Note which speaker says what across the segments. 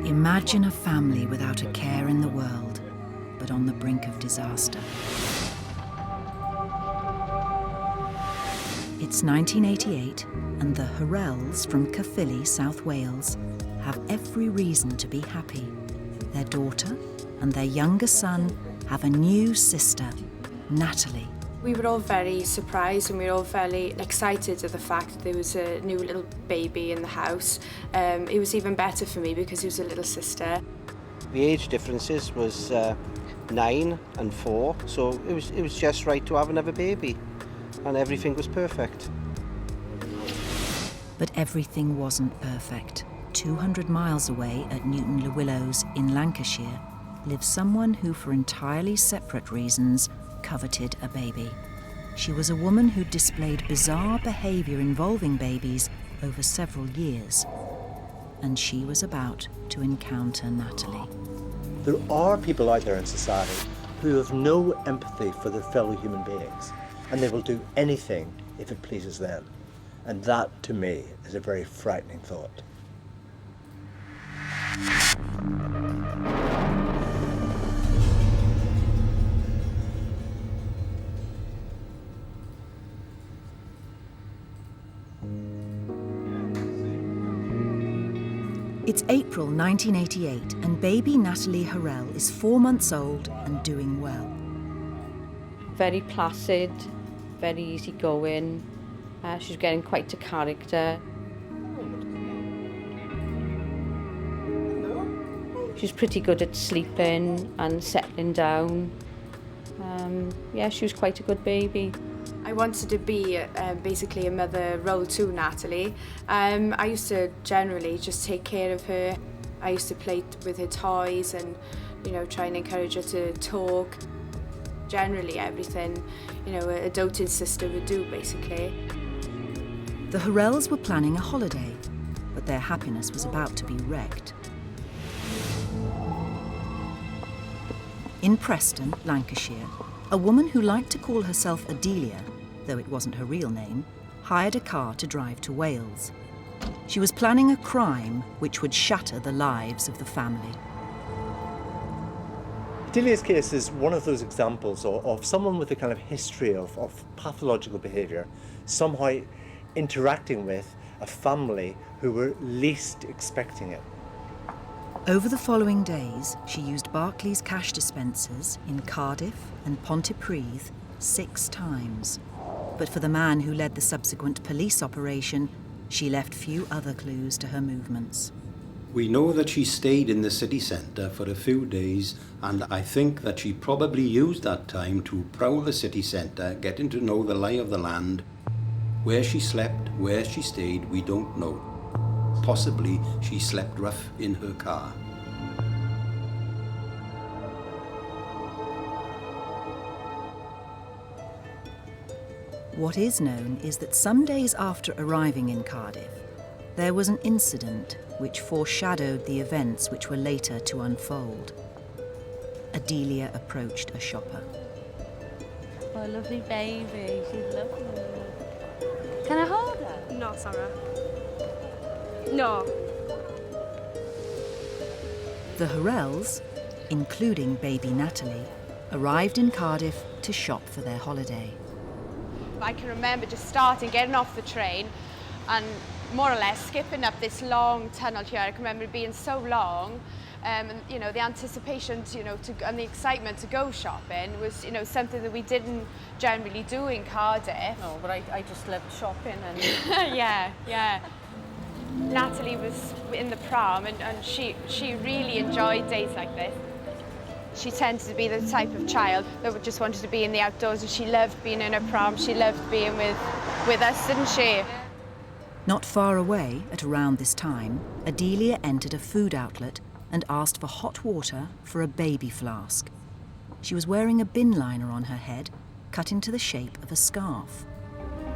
Speaker 1: Imagine a family without a care in the world, but on the brink of disaster. It's 1988, and the Horrells from Caerphilly, South Wales, have every reason to be happy. Their daughter and their younger son have a new sister, Natalie.
Speaker 2: We were all very surprised and we were all very excited at the fact that there was a new little baby in the house. It was even better for me because he was a little sister.
Speaker 3: The age differences was 9 and 4, so it was just right to have another baby, and everything was perfect.
Speaker 1: But everything wasn't perfect. 200 miles away at Newton-le-Willows in Lancashire lives someone who, for entirely separate reasons, coveted a baby. She was a woman who displayed bizarre behaviour involving babies over several years. And she was about to encounter Natalie.
Speaker 4: There are people out there in society who have no empathy for their fellow human beings, and they will do anything if it pleases them. And that, to me, is a very frightening thought.
Speaker 1: It's April 1988, and baby Natalie Horrell is 4 months old and doing well.
Speaker 5: Very placid, very easygoing. She's getting quite a character. She's pretty good at sleeping and settling down. Yeah, she was quite a good baby.
Speaker 2: I wanted to be basically a mother role to Natalie. I used to generally just take care of her. I used to play with her toys and, try and encourage her to talk. Generally everything, a doting sister would do, basically.
Speaker 1: The Horrells were planning a holiday, but their happiness was about to be wrecked. In Preston, Lancashire, a woman who liked to call herself Adelia, though it wasn't her real name, hired a car to drive to Wales. She was planning a crime which would shatter the lives of the family.
Speaker 4: Adelia's case is one of those examples of someone with a kind of history of pathological behaviour, somehow interacting with a family who were least expecting it.
Speaker 1: Over the following days, she used Barclays cash dispensers in Cardiff and Pontypridd 6 times. But for the man who led the subsequent police operation, she left few other clues to her movements.
Speaker 6: We know that she stayed in the city centre for a few days, and I think that she probably used that time to prowl the city centre, getting to know the lie of the land. Where she slept, where she stayed, we don't know. Possibly she slept rough in her car.
Speaker 1: What is known is that some days after arriving in Cardiff, there was an incident which foreshadowed the events which were later to unfold. Adelia approached a shopper.
Speaker 5: Oh, a lovely baby. She's lovely. Can I hold her?
Speaker 2: No, Sarah. No.
Speaker 1: The Horrells, including baby Natalie, arrived in Cardiff to shop for their holiday.
Speaker 7: I can remember just getting off the train and more or less skipping up this long tunnel here. I can remember it being so long, and the anticipation, and the excitement to go shopping was, something that we didn't generally do in Cardiff.
Speaker 5: No, but I just loved shopping and...
Speaker 7: yeah. Natalie was in the pram and she really enjoyed days like this. She tended to be the type of child that just wanted to be in the outdoors, and she loved being in her pram. She loved being with us, didn't she?
Speaker 1: Not far away, at around this time, Adelia entered a food outlet and asked for hot water for a baby flask. She was wearing a bin liner on her head, cut into the shape of a scarf.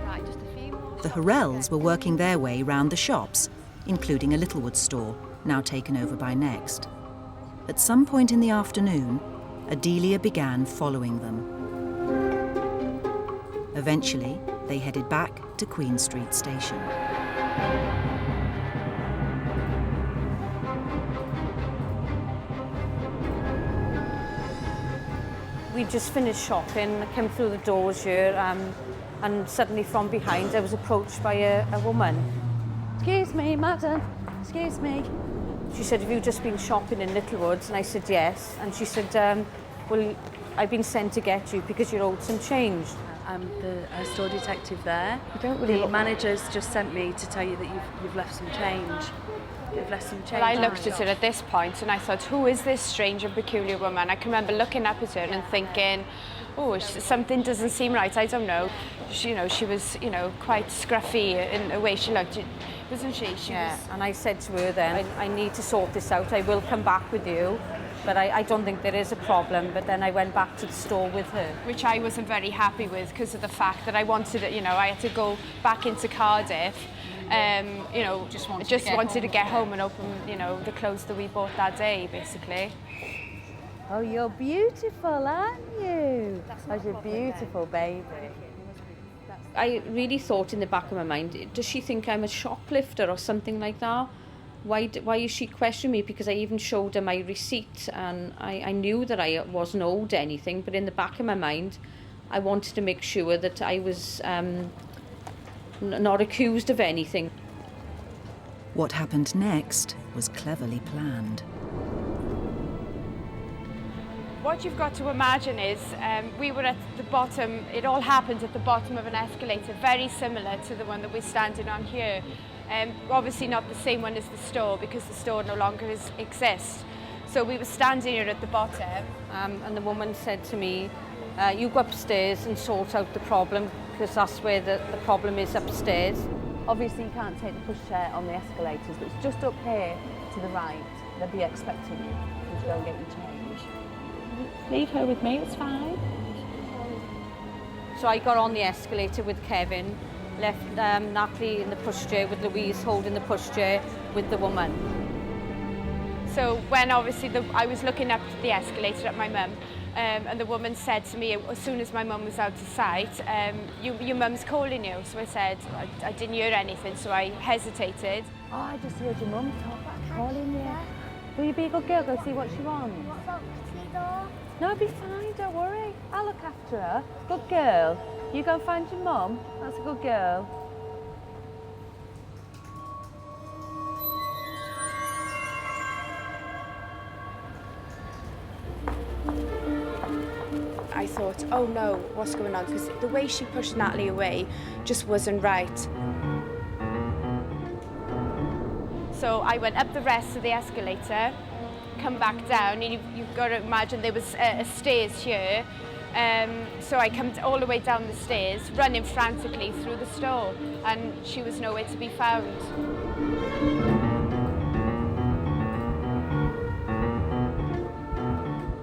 Speaker 7: Right, just a few more.
Speaker 1: The Horrells were working their way round the shops, including a Littlewood store, now taken over by Next. At some point in the afternoon, Adelia began following them. Eventually, they headed back to Queen Street Station.
Speaker 5: We just finished shopping, I came through the doors here, and suddenly from behind I was approached by a woman. "Excuse me, madam, excuse me." She said, "Have you just been shopping in Littlewoods?" And I said, "Yes." And she said, "Well, I've been sent to get you because you're owed some change."
Speaker 8: I'm the store detective there.
Speaker 5: You don't really
Speaker 8: The manager's just sent me to tell you that you've left some change. You've left some change.
Speaker 7: Well, I looked at it at this point and I thought, who is this strange and peculiar woman? I can remember looking up at her and thinking, oh, something doesn't seem right, I don't know. She was, quite scruffy in the way she looked, wasn't she?
Speaker 5: And I said to her then, I need to sort this out, I will come back with you, but I don't think there is a problem. But then I went back to the store with her.
Speaker 7: Which I wasn't very happy with because of the fact that I wanted, I had to go back into Cardiff. Just wanted to get home and open, the clothes that we bought that day, basically.
Speaker 9: Oh, you're beautiful, aren't you? Oh, you're beautiful, baby.
Speaker 5: I really thought in the back of my mind, does she think I'm a shoplifter or something like that? Why is she questioning me? Because I even showed her my receipt and I knew that I wasn't owed anything, but in the back of my mind, I wanted to make sure that I was not accused of anything.
Speaker 1: What happened next was cleverly planned.
Speaker 7: What you've got to imagine is we were at the bottom, it all happened at the bottom of an escalator, very similar to the one that we're standing on here. Obviously not the same one as the store because the store no longer exists. So we were standing here at the bottom.
Speaker 5: And the woman said to me, you go upstairs and sort out the problem because that's where the problem is, upstairs.
Speaker 9: Obviously you can't take the pushchair on the escalators, but it's just up here to the right. They'll be expecting you to go and get your change. Leave her with me, it's fine.
Speaker 5: So I got on the escalator with Kevin, left Natalie in the pushchair with Louise holding the pushchair with the woman.
Speaker 7: So when obviously I was looking up the escalator at my mum, and the woman said to me as soon as my mum was out of sight, your mum's calling you. So I said, I didn't hear anything, so I hesitated.
Speaker 9: Oh, I just heard your mum calling you. Will you be a good girl, go see what she wants? No, it'll be fine, don't worry. I'll look after her. Good girl. You go and find your mum. That's a good girl.
Speaker 2: I thought, oh no, what's going on? Because the way she pushed Natalie away just wasn't right.
Speaker 7: So I went up the rest of the escalator, come back down, and you've got to imagine there was a stairs here. So I come all the way down the stairs, running frantically through the store, and she was nowhere to be found.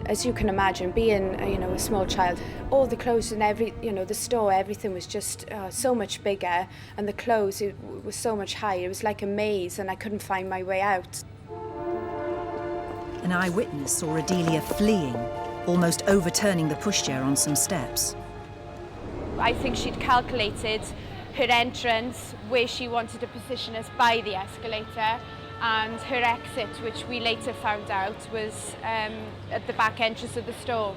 Speaker 2: As you can imagine, being a small child, all the clothes and the store, everything was just so much bigger, and the clothes, it was so much higher. It was like a maze, and I couldn't find my way out.
Speaker 1: An eyewitness saw Adelia fleeing, almost overturning the pushchair on some steps.
Speaker 7: I think she'd calculated her entrance, where she wanted to position us by the escalator, and her exit, which we later found out was at the back entrance of the store.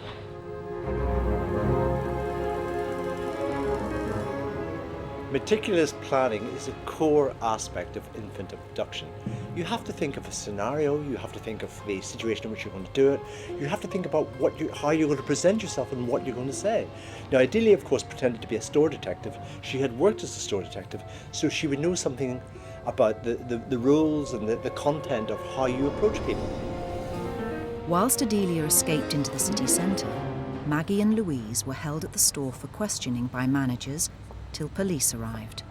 Speaker 4: Meticulous planning is a core aspect of infant abduction. You have to think of a scenario, you have to think of the situation in which you're going to do it, you have to think about how you're going to present yourself and what you're going to say. Now, Adelia, of course, pretended to be a store detective. She had worked as a store detective, so she would know something about the rules and the content of how you approach people.
Speaker 1: Whilst Adelia escaped into the city centre, Maggie and Louise were held at the store for questioning by managers till police arrived.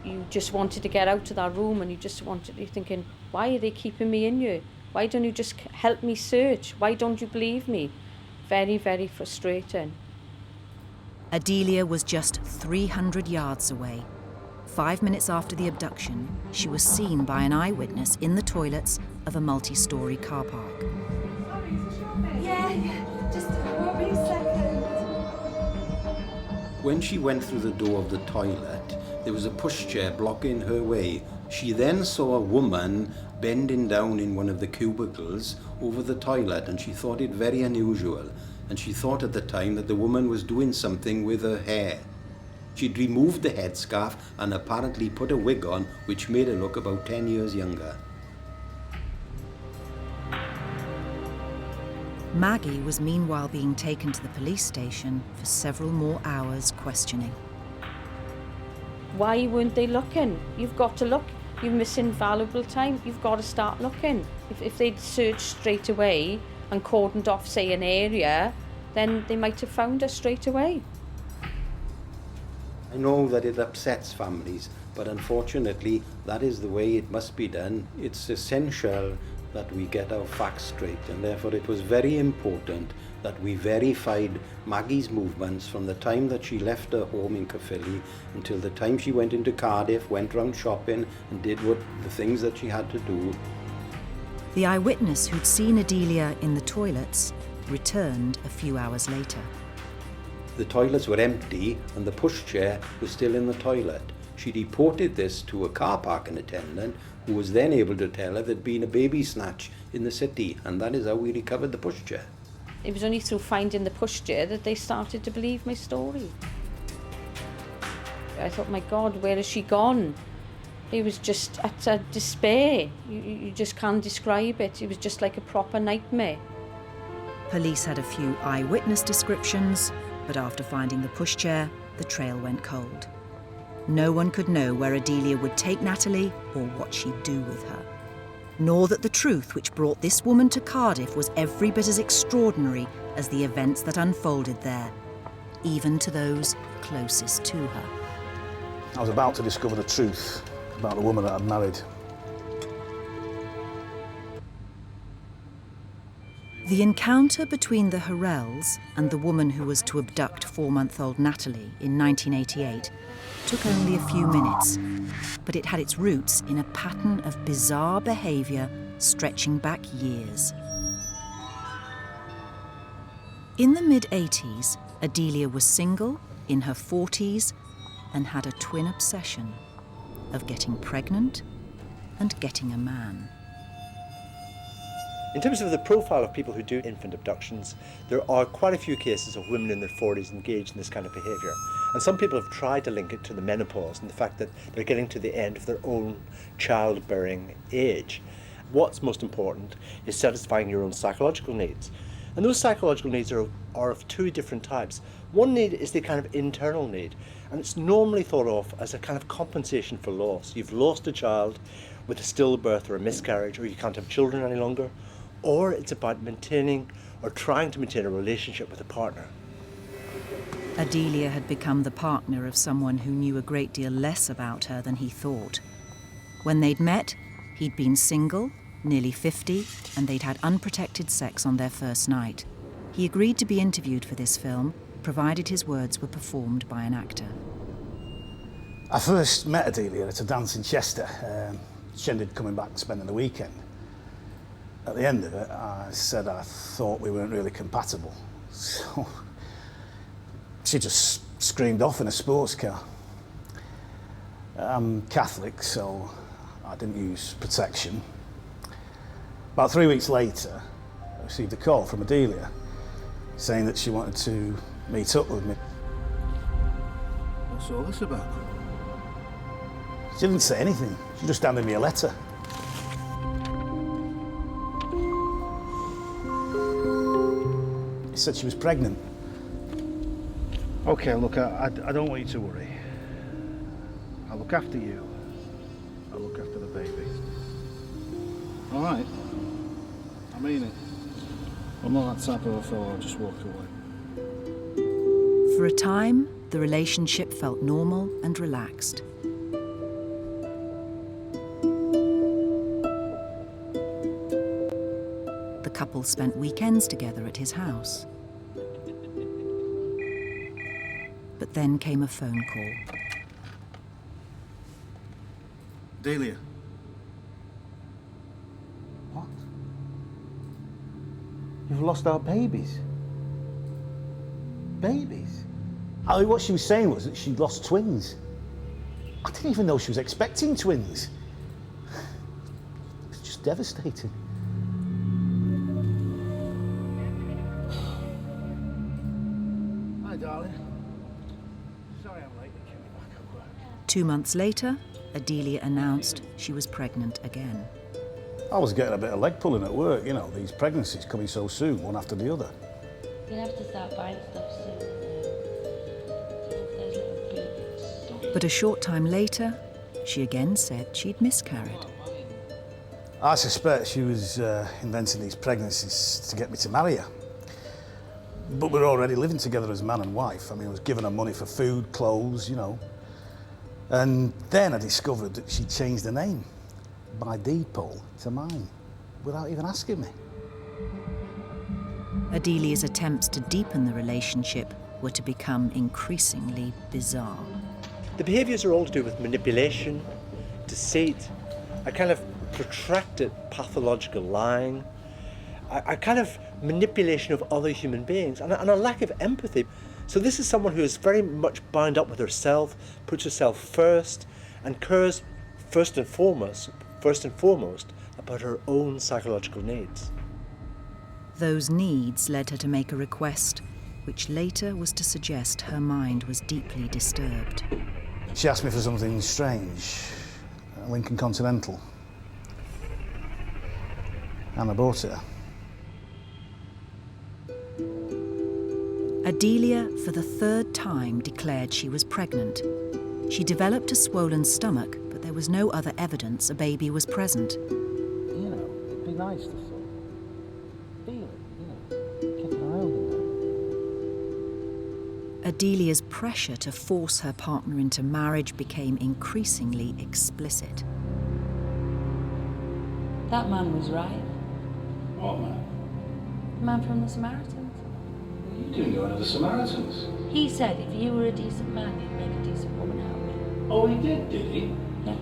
Speaker 5: You just wanted to get out of that room, and you're thinking, why are they keeping me in here? Why don't you just help me search? Why don't you believe me? Very, very frustrating.
Speaker 1: Adelia was just 300 yards away. 5 minutes after the abduction, she was seen by an eyewitness in the toilets of a multi-storey car park.
Speaker 9: Yeah, just won't be a second.
Speaker 6: When she went through the door of the toilet, there was a pushchair blocking her way. She then saw a woman bending down in one of the cubicles over the toilet, and she thought it very unusual. And she thought at the time that the woman was doing something with her hair. She'd removed the headscarf and apparently put a wig on, which made her look about 10 years younger.
Speaker 1: Maggie was meanwhile being taken to the police station for several more hours questioning.
Speaker 5: Why weren't they looking? You've got to look. You're missing valuable time. You've got to start looking. If they'd searched straight away and cordoned off, say, an area, then they might have found her straight away.
Speaker 6: I know that it upsets families, but unfortunately, that is the way it must be done. It's essential that we get our facts straight, and therefore it was very important that we verified Maggie's movements from the time that she left her home in Caerphilly until the time she went into Cardiff, went round shopping and did the things that she had to do.
Speaker 1: The eyewitness who'd seen Adelia in the toilets returned a few hours later.
Speaker 6: The toilets were empty and the pushchair was still in the toilet. She reported this to a car parking attendant, who was then able to tell her there'd been a baby snatch in the city, and that is how we recovered the pushchair.
Speaker 5: It was only through finding the pushchair that they started to believe my story. I thought, my God, where has she gone? It was just utter despair. You just can't describe it. It was just like a proper nightmare.
Speaker 1: Police had a few eyewitness descriptions, but after finding the pushchair, the trail went cold. No one could know where Adelia would take Natalie or what she'd do with her, nor that the truth which brought this woman to Cardiff was every bit as extraordinary as the events that unfolded there, even to those closest to her.
Speaker 10: I was about to discover the truth about the woman that I'd married.
Speaker 1: The encounter between the Horrells and the woman who was to abduct 4-month-old Natalie in 1988 took only a few minutes, but it had its roots in a pattern of bizarre behaviour stretching back years. In the mid-80s, Adelia was single, in her 40s, and had a twin obsession of getting pregnant and getting a man.
Speaker 4: In terms of the profile of people who do infant abductions, there are quite a few cases of women in their 40s engaged in this kind of behaviour. And some people have tried to link it to the menopause and the fact that they're getting to the end of their own childbearing age. What's most important is satisfying your own psychological needs. And those psychological needs are of two different types. One need is the kind of internal need, and it's normally thought of as a kind of compensation for loss. You've lost a child with a stillbirth or a miscarriage, or you can't have children any longer, or it's about maintaining or trying to maintain a relationship with a partner.
Speaker 1: Adelia had become the partner of someone who knew a great deal less about her than he thought. When they'd met, he'd been single, nearly 50, and they'd had unprotected sex on their first night. He agreed to be interviewed for this film, provided his words were performed by an actor.
Speaker 10: I first met Adelia at a dance in Chester. She ended coming back and spending the weekend. At the end of it, I said I thought we weren't really compatible. So she just screamed off in a sports car. I'm Catholic, so I didn't use protection. About 3 weeks later, I received a call from Adelia saying that she wanted to meet up with me.
Speaker 11: What's all this about?
Speaker 10: She didn't say anything. She just handed me a letter. It said she was pregnant.
Speaker 11: Okay, look, I don't want you to worry. I'll look after you. I'll look after the baby. All right? I mean it. I'm not that type of a fellow I'll just walk away.
Speaker 1: For a time, the relationship felt normal and relaxed. The couple spent weekends together at his house. But then came a phone call.
Speaker 11: Delia.
Speaker 3: What? You've lost our babies? Babies?
Speaker 10: What she was saying was that she'd lost twins. I didn't even know she was expecting twins. It's just devastating. Hi, darling. Sorry I'm late getting back at work.
Speaker 1: 2 months later, Adelia announced she was pregnant again.
Speaker 10: I was getting a bit of leg pulling at work, you know, these pregnancies coming so soon, one after the other.
Speaker 9: You'll have to start buying stuff soon. Those little boots.
Speaker 1: But a short time later, she again said she'd miscarried.
Speaker 10: I suspect she was inventing these pregnancies to get me to marry her. But we're already living together as man and wife. I mean, I was giving her money for food, clothes, you know. And then I discovered that she'd changed her name by deed poll to mine, without even asking me.
Speaker 1: Adelia's attempts to deepen the relationship were to become increasingly bizarre.
Speaker 4: The behaviours are all to do with manipulation, deceit, a kind of protracted pathological lying, a kind of manipulation of other human beings, and a lack of empathy. So this is someone who is very much bound up with herself, puts herself first, and cares first and foremost about her own psychological needs.
Speaker 1: Those needs led her to make a request, which later was to suggest her mind was deeply disturbed.
Speaker 10: She asked me for something strange, a Lincoln Continental. And I bought it.
Speaker 1: Adelia, for the third time, declared she was pregnant. She developed a swollen stomach, but there was no other evidence a baby was present.
Speaker 10: You know, it'd be nice to sort of feel it, you know, keep an eye on them.
Speaker 1: Adelia's pressure to force her partner into marriage became increasingly explicit.
Speaker 9: That man was right.
Speaker 6: What man?
Speaker 9: The man from the Samaritans.
Speaker 6: You didn't go into the Samaritans.
Speaker 9: He said if you were a decent man, you'd make a decent woman out of me.
Speaker 6: Oh, he did he?
Speaker 9: Yeah.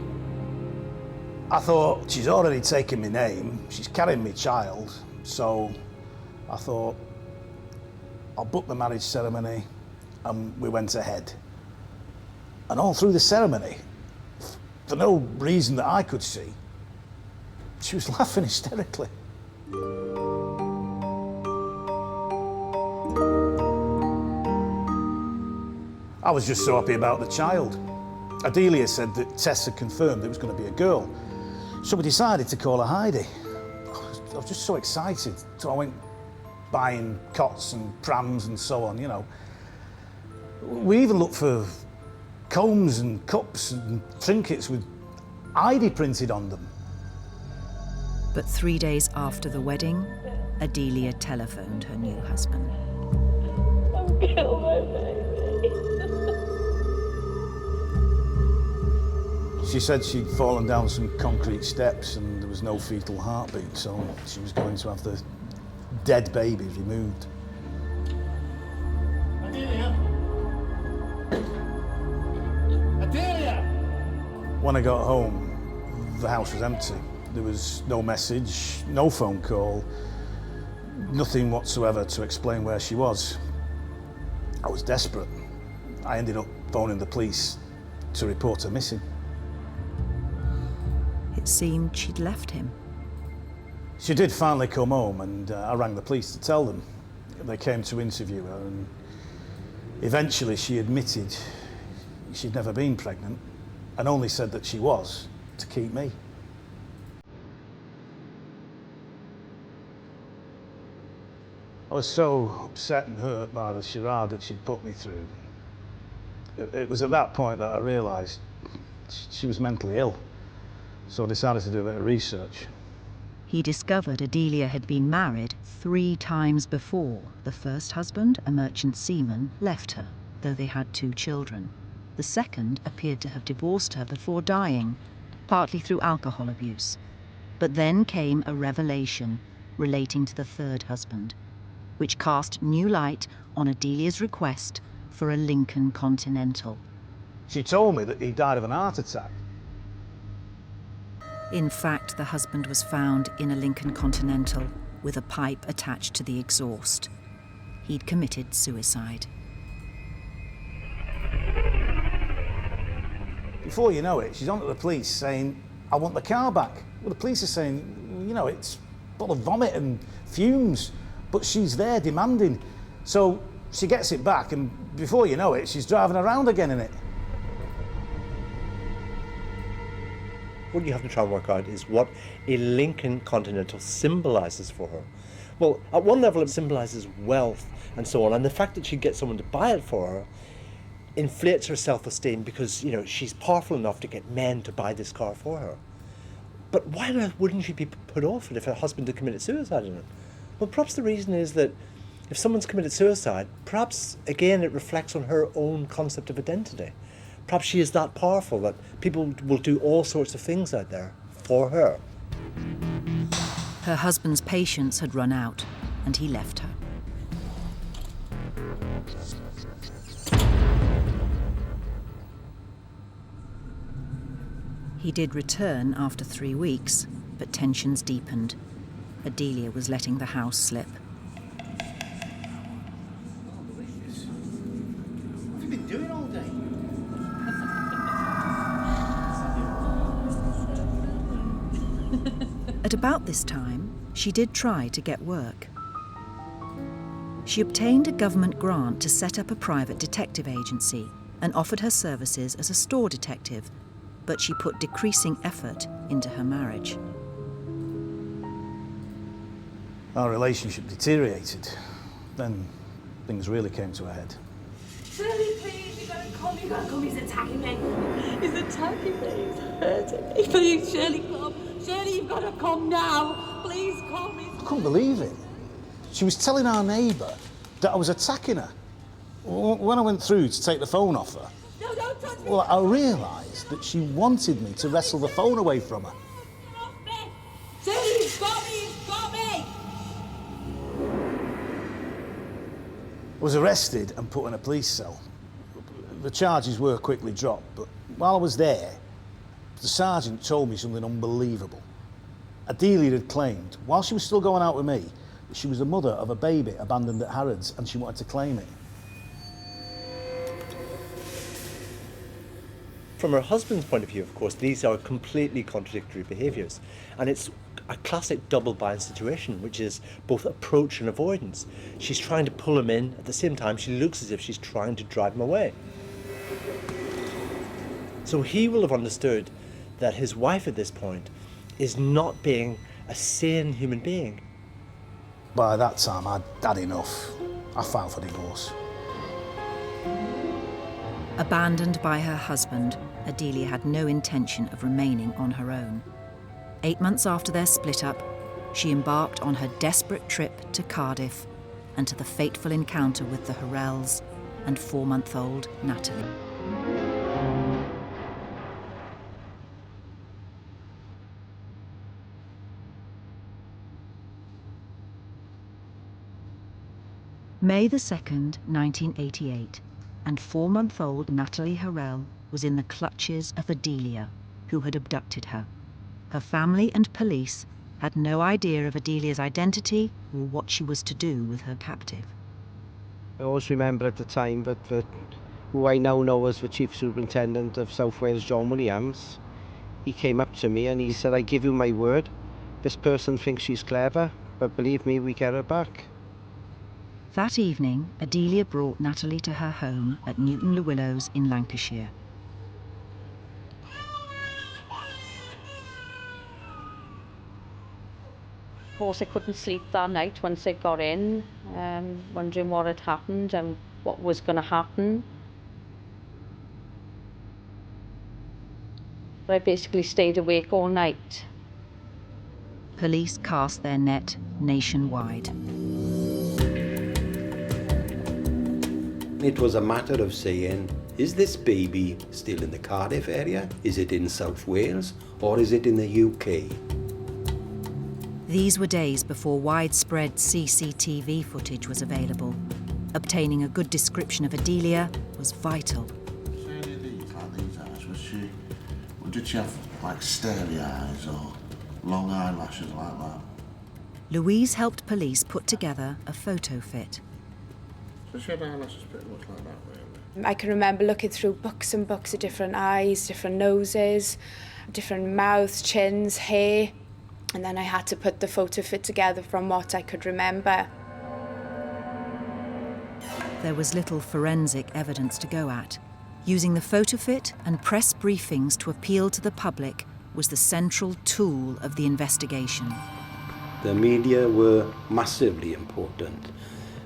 Speaker 10: I thought, she's already taken my name, she's carrying me child, so I thought, I'll book the marriage ceremony, and we went ahead. And all through the ceremony, for no reason that I could see, she was laughing hysterically. I was just so happy about the child. Adelia said that Tess had confirmed it was going to be a girl. So we decided to call her Heidi. I was just so excited. So I went buying cots and prams and so on, you know. We even looked for combs and cups and trinkets with Heidi printed on them.
Speaker 1: But 3 days after the wedding, Adelia telephoned her new husband.
Speaker 9: Don't kill my baby.
Speaker 10: She said she'd fallen down some concrete steps and there was no fetal heartbeat, so she was going to have the dead baby removed.
Speaker 11: Adelia! Adelia!
Speaker 10: When I got home, the house was empty. There was no message, no phone call, nothing whatsoever to explain where she was. I was desperate. I ended up phoning the police to report her missing.
Speaker 1: It seemed she'd left him.
Speaker 10: She did finally come home, and I rang the police to tell them. They came to interview her, and eventually she admitted she'd never been pregnant and only said that she was to keep me. I was so upset and hurt by the charade that she'd put me through. It was at that point that I realised she was mentally ill. So I decided to do a bit of research.
Speaker 1: He discovered Adelia had been married 3 times before. The first husband, a merchant seaman, left her, though they had 2 children. The second appeared to have divorced her before dying, partly through alcohol abuse. But then came a revelation relating to the third husband, which cast new light on Adelia's request for a Lincoln Continental.
Speaker 10: She told me that he died of an heart attack.
Speaker 1: In fact, the husband was found in a Lincoln Continental with a pipe attached to the exhaust. He'd committed suicide.
Speaker 10: before you know it, she's on to the police saying, I want the car back. Well, the police are saying, you know, it's full of vomit and fumes, but she's there demanding. So she gets it back, and before you know it, she's driving around again in it.
Speaker 4: What you have to try and work out is what a Lincoln Continental symbolises for her. Well, at one level it symbolises wealth and so on, and the fact that she gets someone to buy it for her inflates her self-esteem because, you know, she's powerful enough to get men to buy this car for her. But why on earth wouldn't she be put off it if her husband had committed suicide in it? Well, perhaps the reason is that if someone's committed suicide, perhaps, again, it reflects on her own concept of identity. Perhaps she is that powerful that people will do all sorts of things out there for her.
Speaker 1: Her husband's patience had run out, and he left her. He did return after 3 weeks, but tensions deepened. Adelia was letting the house slip.
Speaker 10: What have you been doing all day?
Speaker 1: At about this time, she did try to get work. She obtained a government grant to set up a private detective agency and offered her services as a store detective, but she put decreasing effort into her marriage.
Speaker 10: Our relationship deteriorated. Then things really came to a head.
Speaker 9: Shirley, please, you gotta come, he's attacking me. He's attacking me, he's hurting me. Please, Shirley, come. Shirley, you've gotta come now. Please come.
Speaker 10: I couldn't believe it. She was telling our neighbour that I was attacking her. When I went through to take the phone off her,
Speaker 9: No, don't touch me.
Speaker 10: well, I realised that she wanted me to wrestle the phone away from her.
Speaker 9: Shirley, he's got me, he's got me.
Speaker 10: I was arrested and put in a police cell. The charges were quickly dropped, but while I was there, the sergeant told me something unbelievable. Adelia had claimed, while she was still going out with me, that she was the mother of a baby abandoned at Harrods and she wanted to claim it.
Speaker 4: From her husband's point of view, of course, these are completely contradictory behaviours. And it's a classic double-bind situation, which is both approach and avoidance. She's trying to pull him in, at the same time she looks as if she's trying to drive him away. So he will have understood that his wife at this point is not being a sane human being.
Speaker 10: By that time, I'd had enough. I filed for divorce.
Speaker 1: Abandoned by her husband, Adelia had no intention of remaining on her own. 8 months after their split up, she embarked on her desperate trip to Cardiff and to the fateful encounter with the Horrells and 4-month-old Natalie. May the 2nd, 1988, and 4-month-old Natalie Horrell was in the clutches of Adelia, who had abducted her. Her family and police had no idea of Adelia's identity or what she was to do with her captive.
Speaker 3: I always remember at the time that who I now know as the Chief Superintendent of South Wales, John Williams, he came up to me and he said, I give you my word, this person thinks she's clever, but believe me, we get her back.
Speaker 1: That evening, Adelia brought Natalie to her home at Newton Le Willows in Lancashire.
Speaker 5: Of course, I couldn't sleep that night once I got in, wondering what had happened and what was going to happen. But I basically stayed awake all night.
Speaker 1: Police cast their net nationwide.
Speaker 6: It was a matter of saying, is this baby still in the Cardiff area? Is it in South Wales? Or is it in the UK?
Speaker 1: These were days before widespread CCTV footage was available. Obtaining a good description of Adelia was vital.
Speaker 12: Did she have like starry eyes or long eyelashes like that?
Speaker 1: Louise helped police put together a photo fit.
Speaker 12: So she had eyelashes pretty much like that, really.
Speaker 2: I can remember looking through books and books of different eyes, different noses, different mouths, chins, hair, and then I had to put the photo fit together from what I could remember.
Speaker 1: There was little forensic evidence to go at. Using the photo fit and press briefings to appeal to the public was the central tool of the investigation.
Speaker 6: The media were massively important.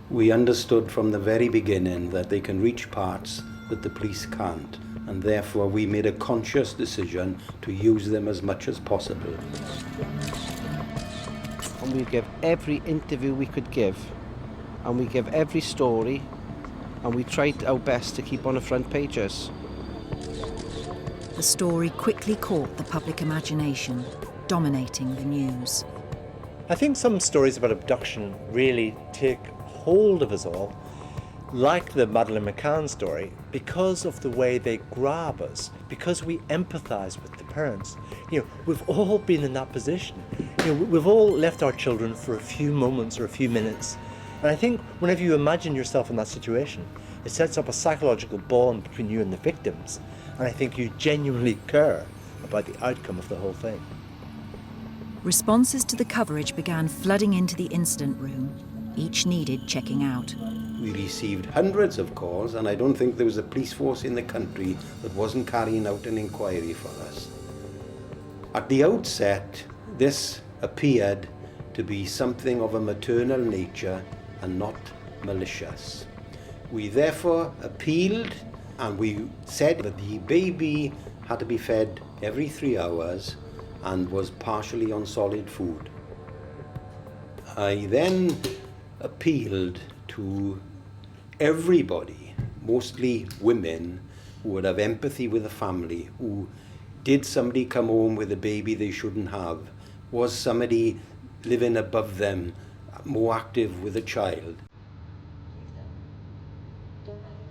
Speaker 6: We understood from the very beginning that they can reach parts that the police can't, and therefore we made a conscious decision to use them as much as possible.
Speaker 3: And we give every interview we could give, and we give every story, and we tried our best to keep on the front pages.
Speaker 1: The story quickly caught the public imagination, dominating the news.
Speaker 4: I think some stories about abduction really take hold of us all, like the Madeleine McCann story, because of the way they grab us, because we empathise with the parents. You know, we've all been in that position. You know, we've all left our children for a few moments or a few minutes. And I think whenever you imagine yourself in that situation, it sets up a psychological bond between you and the victims. And I think you genuinely care about the outcome of the whole thing.
Speaker 1: Responses to the coverage began flooding into the incident room. Each needed checking out.
Speaker 6: We received hundreds of calls, and I don't think there was a police force in the country that wasn't carrying out an inquiry for us. At the outset, this appeared to be something of a maternal nature and not malicious. We therefore appealed, and we said that the baby had to be fed every 3 hours and was partially on solid food. I then appealed to everybody, mostly women, who would have empathy with the family, who did somebody come home with a baby they shouldn't have? Was somebody living above them, more active with a child?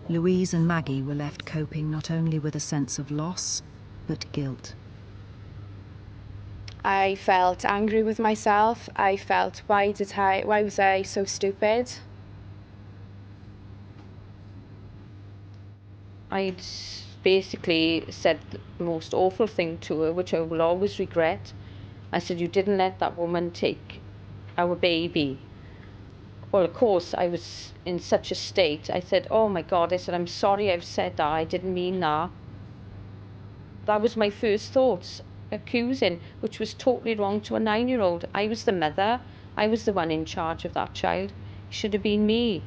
Speaker 1: Louise and Maggie were left coping not only with a sense of loss, but guilt.
Speaker 2: I felt angry with myself. I felt, why was I so stupid?
Speaker 5: I'd basically said the most awful thing to her, which I will always regret. I said, you didn't let that woman take our baby. Well, of course, I was in such a state. I said, oh my God, I said, I'm sorry I've said that. I didn't mean that. That was my first thoughts, accusing, which was totally wrong to a 9-year-old. I was the mother. I was the one in charge of that child. It should have been me.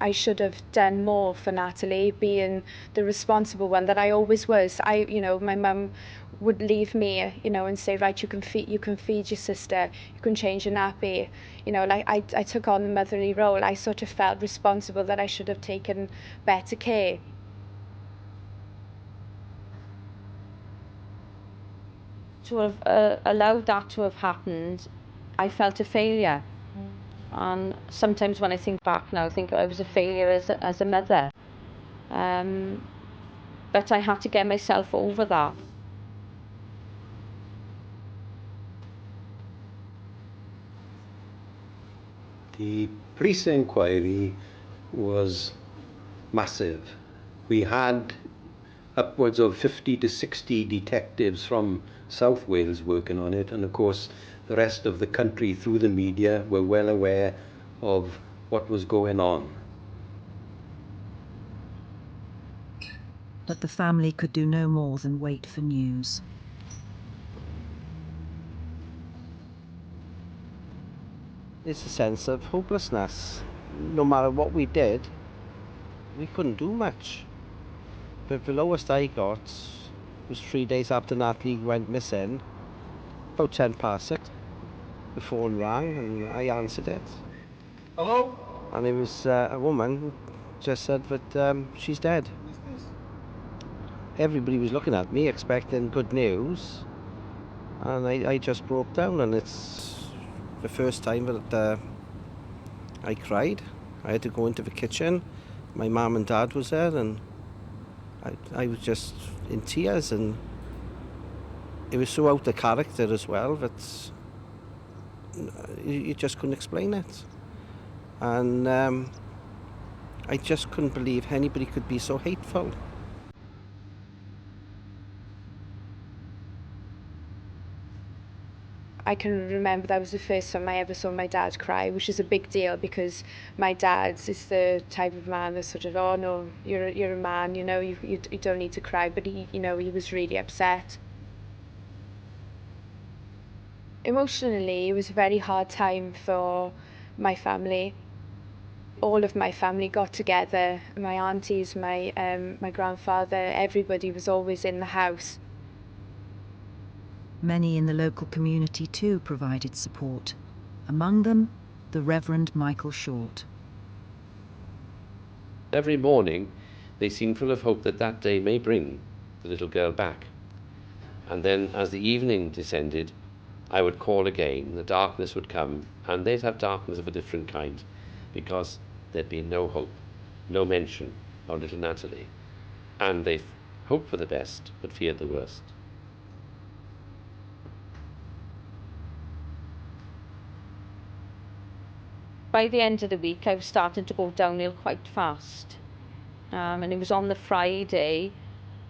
Speaker 2: I should have done more for Natalie, being the responsible one that I always was. My mum would leave me, and say, right, you can feed your sister, you can change your nappy. I took on the motherly role. I sort of felt responsible that I should have taken better care.
Speaker 5: To have allowed that to have happened, I felt a failure. And sometimes when I think back now, I think I was a failure as a mother. But I had to get myself over that.
Speaker 6: The police inquiry was massive. We had upwards of 50 to 60 detectives from South Wales working on it, and of course the rest of the country through the media were well aware of what was going on.
Speaker 1: But the family could do no more than wait for news.
Speaker 3: It's a sense of hopelessness. No matter what we did, we couldn't do much. But the lowest I got was 3 days after Natalie went missing, about 6:10. The phone rang and I answered it.
Speaker 11: Hello?
Speaker 3: And it was a woman who just said that she's dead. Everybody was looking at me expecting good news, and I just broke down, and it's the first time that I cried. I had to go into the kitchen. My mum and dad was there, and I was just in tears, and it was so out of character as well that you just couldn't explain it. And I just couldn't believe anybody could be so hateful.
Speaker 2: I can remember that was the first time I ever saw my dad cry, which is a big deal because my dad is the type of man that sort of, oh no, you're a man, you know, you don't need to cry. But he, you know, he was really upset. Emotionally, it was a very hard time for my family. All of my family got together, my aunties, my grandfather, everybody was always in the house.
Speaker 1: Many in the local community too provided support. Among them, the Reverend Michael Short.
Speaker 13: Every morning, they seemed full of hope that that day may bring the little girl back. And then, as the evening descended, I would call again, the darkness would come, and they'd have darkness of a different kind, because there'd been no hope, no mention of little Natalie. And they hoped for the best, but feared the worst.
Speaker 5: By the end of the week, I was starting to go downhill quite fast. And it was on the Friday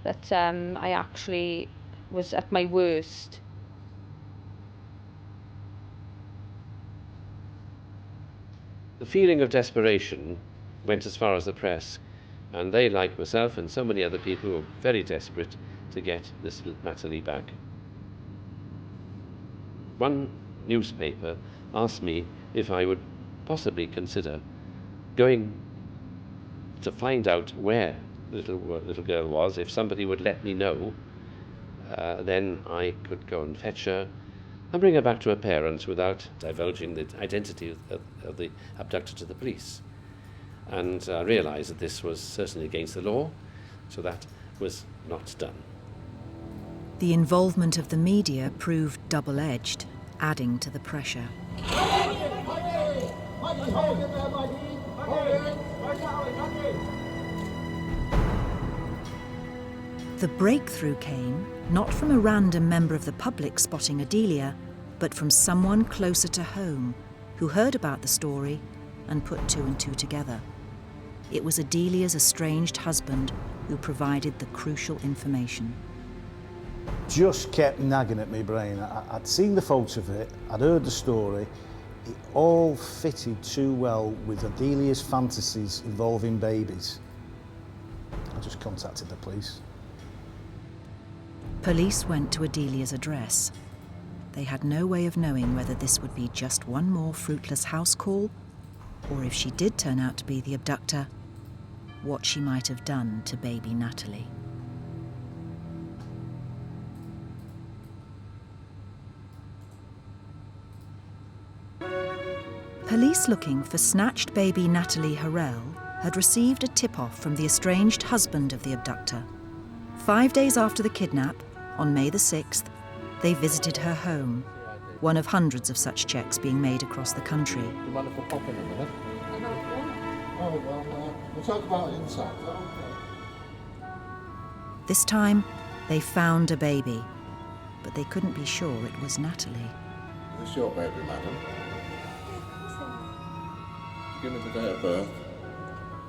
Speaker 5: that I actually was at my worst.
Speaker 13: The feeling of desperation went as far as the press, and they, like myself and so many other people, were very desperate to get this little Natalie back. One newspaper asked me if I would possibly consider going to find out where the little girl was. If somebody would let me know, then I could go and fetch her and bring her back to her parents without divulging the identity of the abductor to the police. And I realised that this was certainly against the law, so that was not done.
Speaker 1: The involvement of the media proved double-edged, adding to the pressure. The breakthrough came not from a random member of the public spotting Adelia, but from someone closer to home who heard about the story and put two and two together. It was Adelia's estranged husband who provided the crucial information.
Speaker 10: Just kept nagging at my brain. I'd seen the photo of it, I'd heard the story. It all fitted too well with Adelia's fantasies involving babies. I just contacted the police.
Speaker 1: Police went to Adelia's address. They had no way of knowing whether this would be just one more fruitless house call, or if she did turn out to be the abductor, what she might have done to baby Natalie. Police looking for snatched baby Natalie Horrell had received a tip-off from the estranged husband of the abductor. 5 days after the kidnap, on May the 6th, they visited her home, one of hundreds of such checks being made across the country.
Speaker 12: Do you mind if I pop in a minute? Oh, well, we'll talk about it inside.
Speaker 1: This time, they found a baby, but they couldn't be sure it was Natalie.
Speaker 12: Is this your baby, madam? Give me the date of birth.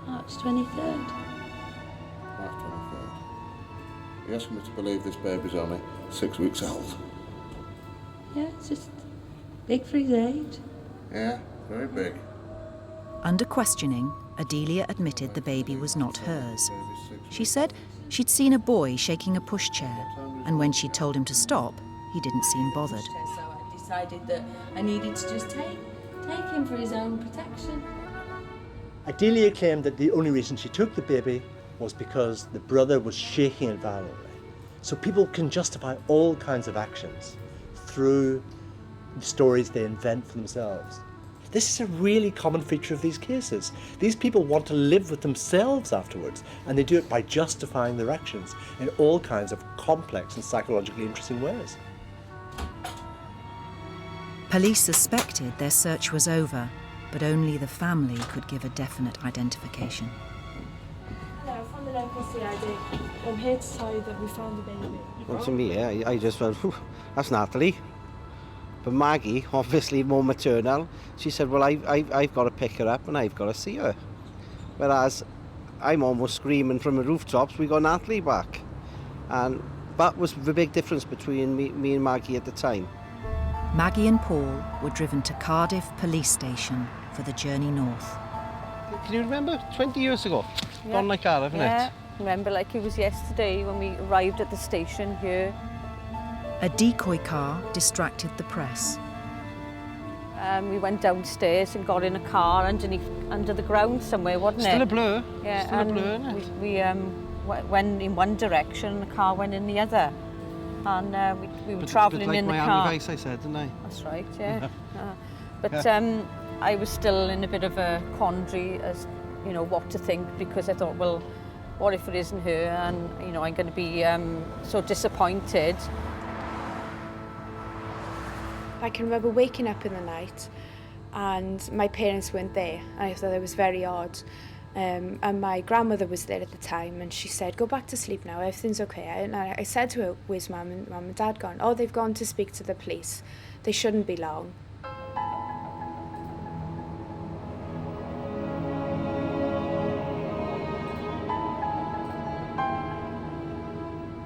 Speaker 9: March 23rd.
Speaker 12: March 23rd. You're asking me to believe this baby's only 6 weeks old?
Speaker 9: Yeah, it's just big for his age.
Speaker 12: Yeah, very big.
Speaker 1: Under questioning, Adelia admitted the baby was not hers. She said she'd seen a boy shaking a pushchair, and when she told him to stop, he didn't seem bothered.
Speaker 9: So I decided that I needed to just take him for his own protection.
Speaker 4: Adelia claimed that the only reason she took the baby was because the brother was shaking it violently. So people can justify all kinds of actions through the stories they invent for themselves. This is a really common feature of these cases. These people want to live with themselves afterwards, and they do it by justifying their actions in all kinds of complex and psychologically interesting ways.
Speaker 1: Police suspected their search was over, but only the family could give a definite identification.
Speaker 14: Hello, from the local CID. I'm here to tell you that we found a baby.
Speaker 3: Well, to me, I just went, that's Natalie. But Maggie, obviously more maternal, she said, well, I've got to pick her up and I've got to see her. Whereas I'm almost screaming from the rooftops, we got Natalie back. And that was the big difference between me and Maggie at the time.
Speaker 1: Maggie and Paul were driven to Cardiff Police Station for the journey north.
Speaker 3: Can you remember 20 years ago?
Speaker 5: Yeah.
Speaker 3: Gone like that, haven't
Speaker 5: Yeah,
Speaker 3: it?
Speaker 5: remember like it was yesterday when we arrived at the station here.
Speaker 1: A decoy car distracted the press.
Speaker 5: We went downstairs and got in a car under the ground somewhere, wasn't it?
Speaker 3: Still a blur.
Speaker 5: Yeah,
Speaker 3: Still a
Speaker 5: and
Speaker 3: blur, isn't it?
Speaker 5: we went in one direction and the car went in the other. And we were travelling
Speaker 3: like
Speaker 5: in the
Speaker 3: Miami
Speaker 5: car.
Speaker 3: Vice, I said, didn't I?
Speaker 5: That's right, yeah.
Speaker 3: Yeah.
Speaker 5: But I was still in a bit of a quandary as, you know, what to think, because I thought, well, what if it isn't her? And, you know, I'm going to be so disappointed.
Speaker 2: I can remember waking up in the night and my parents weren't there. And I thought it was very odd. And my grandmother was there at the time and she said, go back to sleep now, everything's okay. And I said to her, where's mum and dad gone? Oh, they've gone to speak to the police. They shouldn't be long.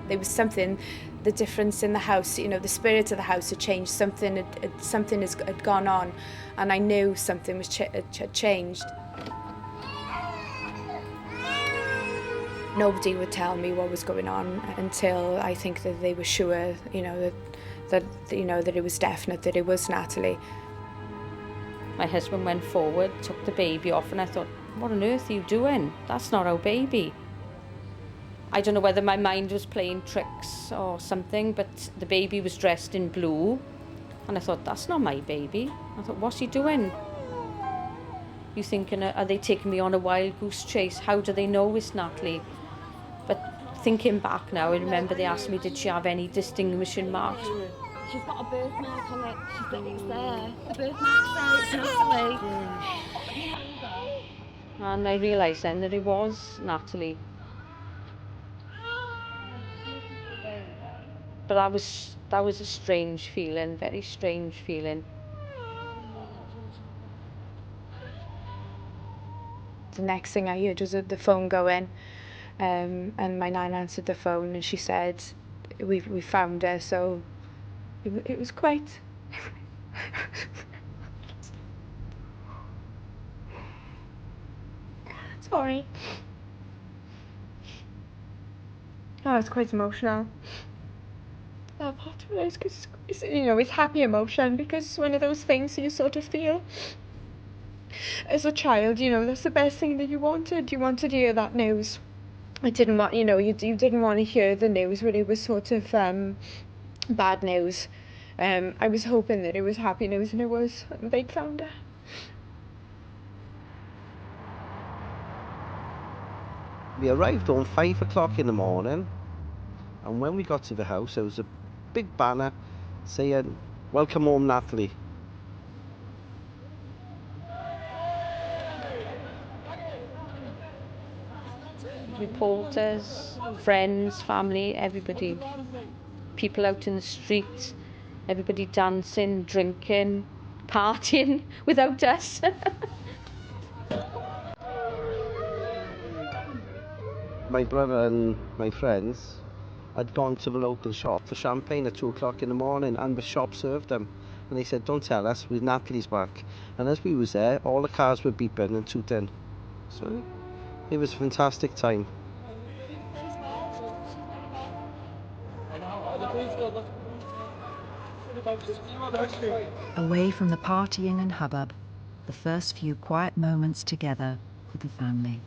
Speaker 2: There was something, the difference in the house, you know, the spirit of the house had changed, something had gone on, and I knew something was had changed. Nobody would tell me what was going on until I think that they were sure, you know, that it was definite that it was Natalie.
Speaker 5: My husband went forward, took the baby off, and I thought, what on earth are you doing? That's not our baby. I don't know whether my mind was playing tricks or something, but the baby was dressed in blue, and I thought, that's not my baby. I thought, what's he doing? You thinking, are they taking me on a wild goose chase? How do they know it's Natalie? But thinking back now, I remember they asked me, did she have any distinguishing marks?
Speaker 14: She's got a birthmark on it. She's got it's there. The birthmark's there. It's Natalie.
Speaker 5: And I realised then that it was Natalie. But that was a strange feeling, very strange feeling.
Speaker 2: The next thing I heard was the phone going, and my nan answered the phone and she said, we found her, so it was quite... Sorry. Oh, it's quite emotional. That part of it is, cause it's, you know, it's happy emotion, because it's one of those things you sort of feel as a child, you know, that's the best thing that you wanted. You wanted to hear that news. I didn't want, you know, you didn't want to hear the news when it was sort of bad news. I was hoping that it was happy news, and it was. They'd found her.
Speaker 3: We arrived home 5 o'clock in the morning, and when we got to the house, there was a big banner saying, welcome home, Natalie.
Speaker 5: Reporters, friends, family, everybody. People out in the streets, everybody dancing, drinking, partying without us.
Speaker 3: My brother and my friends had gone to the local shop for champagne at 2 o'clock in the morning, and the shop served them. And they said, don't tell us, with Natalie's back. And as we was there, all the cars were beeping and tooting. So it was a fantastic time.
Speaker 1: Away from the partying and hubbub, the first few quiet moments together with the family.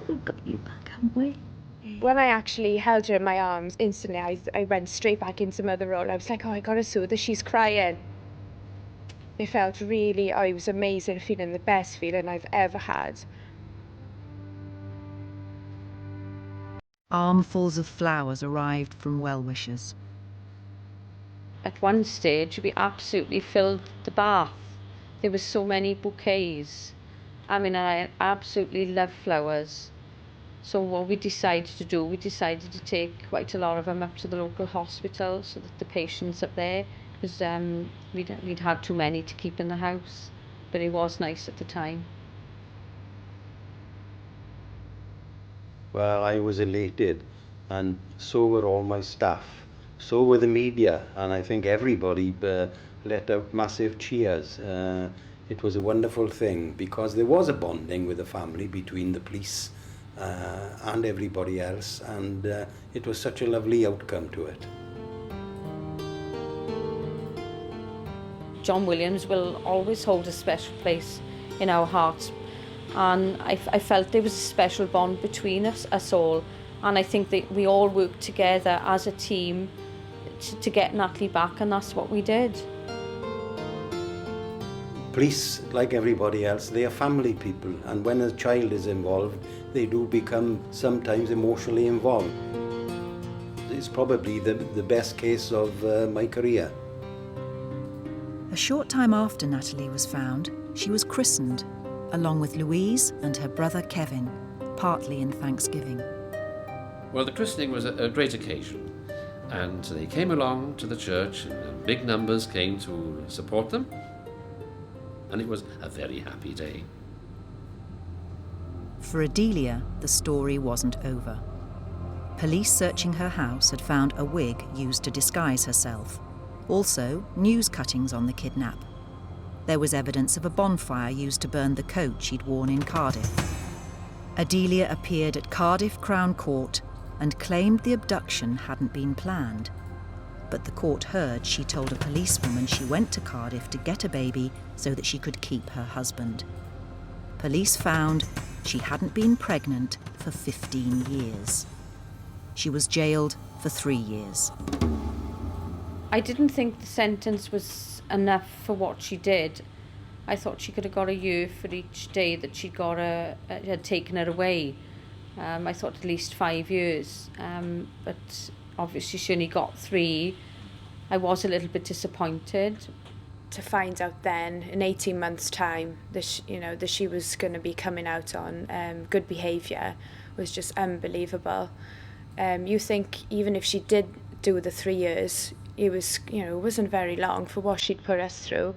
Speaker 14: We've got you back, haven't we?
Speaker 2: When I actually held her in my arms, instantly I went straight back into mother role. I was like, oh, I gotta soothe her, she's crying. It felt really, it was amazing feeling, the best feeling I've ever had.
Speaker 1: Armfuls of flowers arrived from well-wishers.
Speaker 5: At one stage, we absolutely filled the bath. There were so many bouquets. I mean, I absolutely love flowers. So what we decided to do, we decided to take quite a lot of them up to the local hospital so that the patients up there, because we'd had too many to keep in the house, but it was nice at the time.
Speaker 6: Well, I was elated, and so were all my staff. So were the media, and I think everybody let out massive cheers. It was a wonderful thing because there was a bonding with the family between the police and everybody else, and it was such a lovely outcome to it.
Speaker 5: John Williams will always hold a special place in our hearts, and I felt there was a special bond between us all, and I think that we all worked together as a team to get Natalie back, and that's what we did.
Speaker 6: Police, like everybody else, they are family people, and when a child is involved, they do become sometimes emotionally involved. It's probably the best case of my career.
Speaker 1: A short time after Natalie was found, she was christened, along with Louise and her brother Kevin, partly in thanksgiving.
Speaker 13: Well, the christening was a great occasion, and they came along to the church, and big numbers came to support them, and it was a very happy day.
Speaker 1: For Adelia, the story wasn't over. Police searching her house had found a wig used to disguise herself. Also, news cuttings on the kidnap. There was evidence of a bonfire used to burn the coat she'd worn in Cardiff. Adelia appeared at Cardiff Crown Court and claimed the abduction hadn't been planned. But the court heard she told a policewoman she went to Cardiff to get a baby so that she could keep her husband. Police found she hadn't been pregnant for 15 years. She was jailed for 3 years.
Speaker 5: I didn't think the sentence was enough for what she did. I thought she could have got a year for each day that she'd had taken her away. I thought at least 5 years, but obviously she only got 3. I was a little bit disappointed.
Speaker 2: To find out then, in 18 months' time, that she was going to be coming out on good behaviour was just unbelievable. You think even if she did do the 3 years, it wasn't very long for what she'd put us through.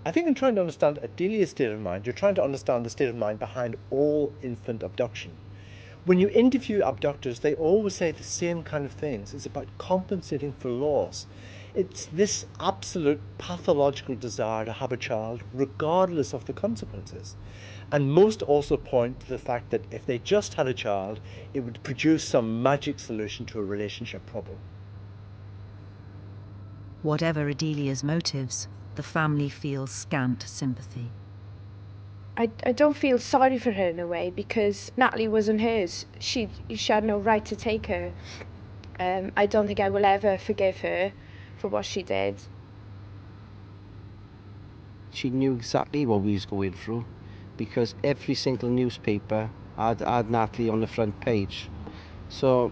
Speaker 4: I think in trying to understand Adelia's state of mind, you're trying to understand the state of mind behind all infant abduction. When you interview abductors, they always say the same kind of things. It's about compensating for loss. It's this absolute pathological desire to have a child regardless of the consequences. And most also point to the fact that if they just had a child, it would produce some magic solution to a relationship problem.
Speaker 1: Whatever Adelia's motives, the family feels scant sympathy.
Speaker 2: I don't feel sorry for her in a way, because Natalie wasn't hers. She had no right to take her. I don't think I will ever forgive her for what she did.
Speaker 3: She knew exactly what we was going through, because every single newspaper had Natalie on the front page. So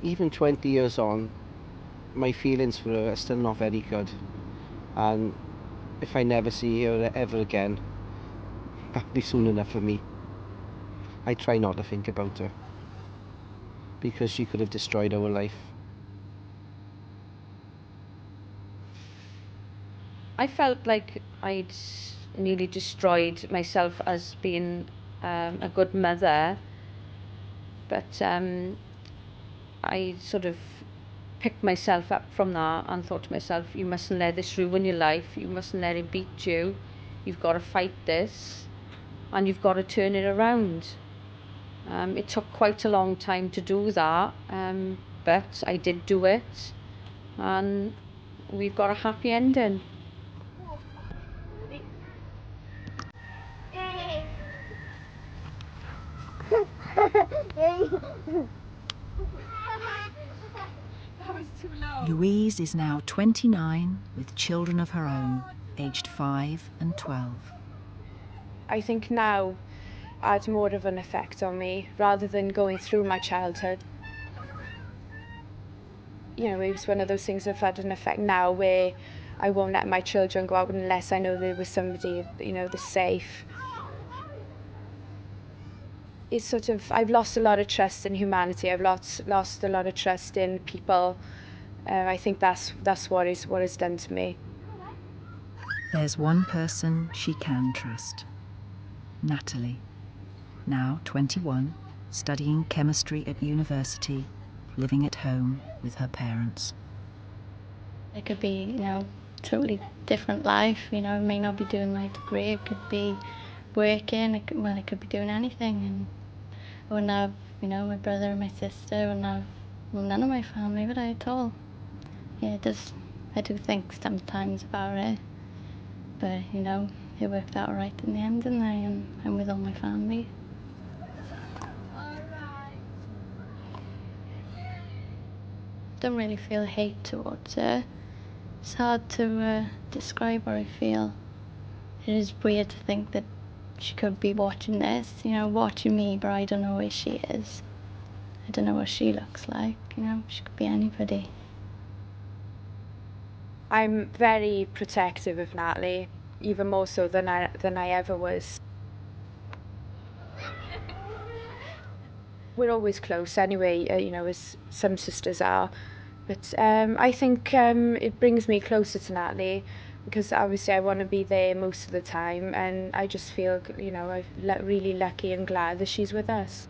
Speaker 3: even 20 years on, my feelings for her are still not very good. And if I never see her ever again, that'll be soon enough for me. I try not to think about her, because she could have destroyed our life.
Speaker 5: I felt like I'd nearly destroyed myself as being a good mother, but I sort of picked myself up from that and thought to myself, you mustn't let this ruin your life, you mustn't let it beat you, you've got to fight this and you've got to turn it around. It took quite a long time to do that, but I did do it, and we've got a happy ending.
Speaker 1: Louise is now 29 with children of her own, aged 5 and 12.
Speaker 2: I think now had more of an effect on me rather than going through my childhood. It was one of those things that have had an effect now where I won't let my children go out unless I know there was somebody, you know, that's safe. It's sort of, I've lost a lot of trust in humanity. I've lost a lot of trust in people. I think that's what it's done to me.
Speaker 1: There's one person she can trust. Natalie, now 21, studying chemistry at university, living at home with her parents.
Speaker 14: It could be, you know, totally different life. You know, I may not be doing my degree. It could be working. It could be doing anything. And I wouldn't have, you know, my brother and my sister. I wouldn't have none of my family, would I at all? Yeah, I do think sometimes about it. But, you know, it worked out right in the end, and I'm with all my family. Don't really feel hate towards her. It's hard to describe what I feel. It is weird to think that she could be watching this, you know, watching me, but I don't know where she is. I don't know what she looks like, you know, she could be anybody.
Speaker 2: I'm very protective of Natalie, even more so than I ever was. We're always close anyway, you know, as some sisters are. But I think it brings me closer to Natalie, because obviously I want to be there most of the time, and I just feel, you know, I'm really lucky and glad that she's with us.